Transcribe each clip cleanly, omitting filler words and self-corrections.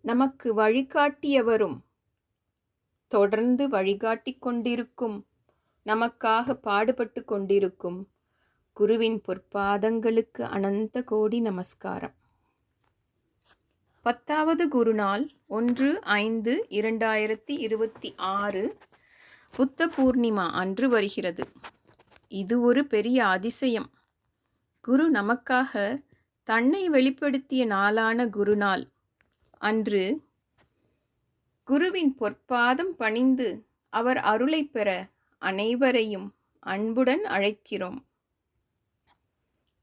நமக்கு வழிகாட்டியவரும் தொடர்ந்து வழிகாட்டிக் கொண்டிருக்கும், நமக்காக பாடுபட்டு கொண்டிருக்கும் குருவின் பொற்பாதங்களுக்கு அனந்த கோடி நமஸ்காரம். 10வது குருநாள் 1/5/2026 புத்த பூர்ணிமா அன்று வருகிறது. இது ஒரு பெரிய அதிசயம். குரு நமக்காக தன்னை வெளிப்படுத்திய நாளான குருநாள் அன்று குருவின் பொற்பாதம் பணிந்து அவர் அருளை பெற அனைவரையும் அன்புடன் அழைக்கிறோம்.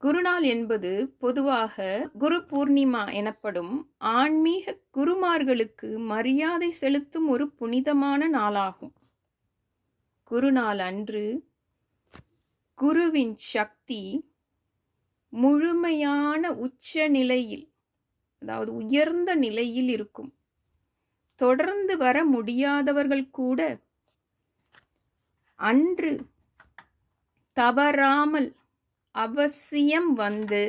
குருநாள் என்பது பொதுவாக குரு பூர்ணிமா எனப்படும் ஆன்மீக குருமார்களுக்கு மரியாதை செலுத்தும் ஒரு புனிதமான நாளாகும். குருநாள் அன்று குருவின் சக்தி முழுமையான உச்ச நிலையில், அதாவது உயர்ந்த நிலையில் இருக்கும். தொடர்ந்து வர முடியாதவர்கள் கூட அன்று தவறாமல் அவசியம் வந்து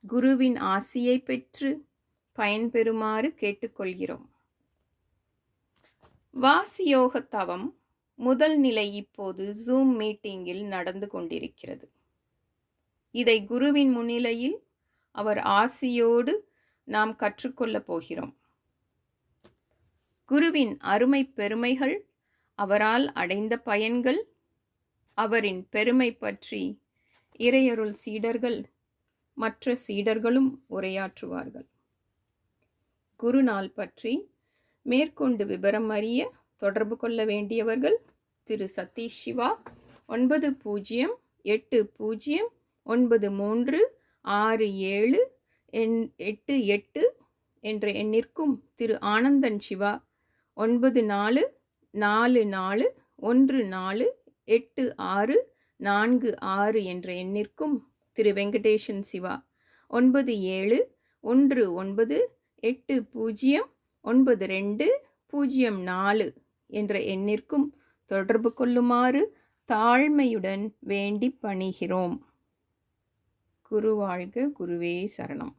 குருவின் ஆசியை பெற்று பயன்பெறுமாறு கேட்டுக்கொள்கிறோம். வாசியோக தவம் முதல் நிலை இப்போது ஜூம் மீட்டிங்கில் நடந்து கொண்டிருக்கிறது. இதை குருவின் முன்னிலையில் அவர் ஆசியோடு நாம் கற்றுக்கொள்ளப் போகிறோம். குருவின் அருமை பெருமைகள், அவரால் அடைந்த பயன்கள், அவரின் பெருமை பற்றி இறையருள் சீடர்கள் மற்ற சீடர்களும் உரையாற்றுவார்கள். குருநாள் பற்றி மேற்கொண்டு விபரம் அறிய தொடர்பு கொள்ள வேண்டியவர்கள் திரு சதீஷ் சிவா 9080936788 என்ற எண்ணிற்கும் திரு ஆனந்தன் சிவா 9414148646 என்ற எண்ணிற்கும் திரு வெங்கடேசன் சிவா 9719809204 என்ற எண்ணிற்கும் தொடர்பு கொள்ளுமாறு தாழ்மையுடன் வேண்டி பணிகிறோம். குரு வாழ்க, குருவே சரணம்.